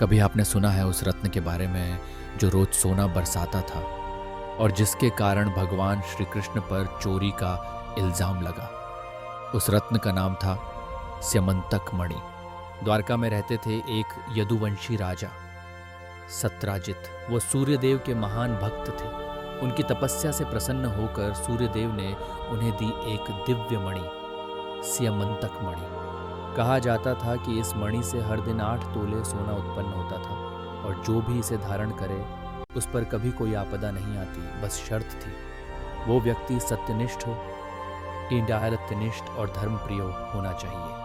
कभी आपने सुना है उस रत्न के बारे में जो रोज सोना बरसाता था और जिसके कारण भगवान श्री कृष्ण पर चोरी का इल्जाम लगा। उस रत्न का नाम था स्यमंतक मणि। द्वारका में रहते थे एक यदुवंशी राजा सत्राजित। वो सूर्यदेव के महान भक्त थे। उनकी तपस्या से प्रसन्न होकर सूर्यदेव ने उन्हें दी एक दिव्य मणि, स्यमंतक मणि। कहा जाता था कि इस मणि से हर दिन 8 तोले सोना उत्पन्न होता था और जो भी इसे धारण करे उस पर कभी कोई आपदा नहीं आती। बस शर्त थी, वो व्यक्ति सत्यनिष्ठ हो, ईंडायरत्यनिष्ठ और धर्मप्रिय होना चाहिए।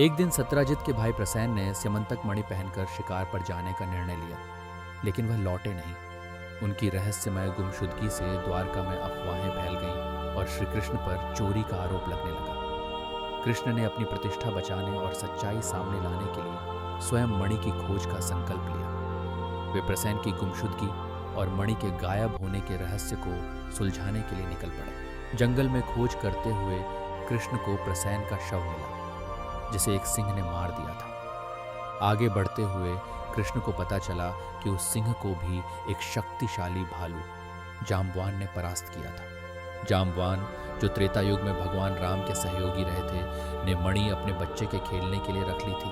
एक दिन सत्राजित के भाई प्रसेन ने स्यमंतक मणि पहनकर शिकार पर जाने का निर्णय लिया, लेकिन वह लौटे नहीं। उनकी रहस्यमय गुमशुदगी से द्वारका में अफवाहें फैल गईं और श्री कृष्ण पर चोरी का आरोप लगने लगा। कृष्ण ने अपनी प्रतिष्ठा बचाने और सच्चाई सामने लाने के लिए स्वयं मणि की खोज का संकल्प लिया। वे प्रसेन की गुमशुदगी और मणि के गायब होने के रहस्य को सुलझाने के लिए निकल पड़े। जंगल में खोज करते हुए कृष्ण को प्रसेन का शव मिला, जिसे एक सिंह ने मार दिया था। आगे बढ़ते हुए कृष्ण को पता चला कि उस सिंह को भी एक शक्तिशाली भालू जाम्बवान ने परास्त किया था। जाम्बवान, जो त्रेता युग में भगवान राम के सहयोगी रहे थे, ने मणि अपने बच्चे के खेलने के लिए रख ली थी,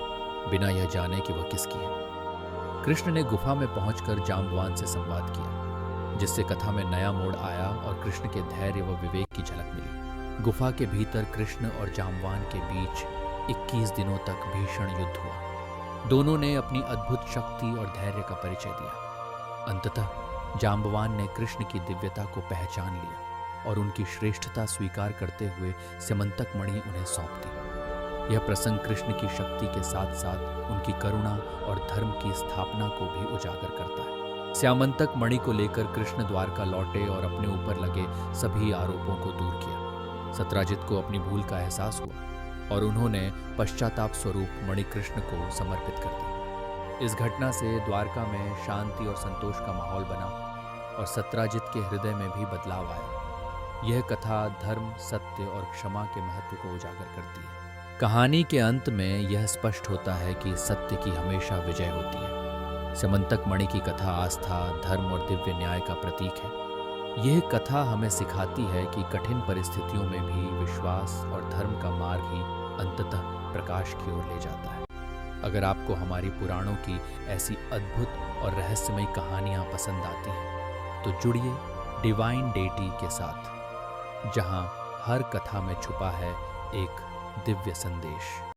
बिना यह जाने कि वह किसकी है। कृष्ण ने गुफा में पहुंचकर जाम्बवान से संवाद किया, जिससे कथा में नया मोड़ आया और कृष्ण के धैर्य व विवेक की झलक मिली। गुफा के भीतर कृष्ण और जाम्बवान के बीच 21 दिनों तक भीषण युद्ध हुआ। दोनों ने अपनी अद्भुत शक्ति और धैर्य का परिचय दिया। अंततः जाम्बवान ने कृष्ण की दिव्यता को पहचान लिया और उनकी श्रेष्ठता स्वीकार करते हुए स्यमंतक मणि उन्हें सौंप दी। यह प्रसंग कृष्ण की शक्ति के साथ साथ उनकी करुणा और धर्म की स्थापना को भी उजागर करता है। स्यमंतक मणि को लेकर कृष्ण द्वारका लौटे और अपने ऊपर लगे सभी आरोपों को दूर किया। सत्राजित को अपनी भूल का एहसास हुआ और उन्होंने पश्चाताप स्वरूप मणि कृष्ण को समर्पित कर दी। इस घटना से द्वारका में शांति और संतोष का माहौल बना और सत्राजित के हृदय में भी बदलाव आया। यह कथा धर्म, सत्य और क्षमा के महत्व को उजागर करती है। कहानी के अंत में यह स्पष्ट होता है कि सत्य की हमेशा विजय होती है। स्यमंतक मणि की कथा आस्था, धर्म और दिव्य न्याय का प्रतीक है। यह कथा हमें सिखाती है कि कठिन परिस्थितियों में भी विश्वास और धर्म का मार्ग ही अंततः प्रकाश की ओर ले जाता है। अगर आपको हमारी पुराणों की ऐसी अद्भुत और रहस्यमयी कहानियाँ पसंद आती हैं तो जुड़िए डिवाइन डेटी के साथ, जहां हर कथा में छुपा है एक दिव्य संदेश।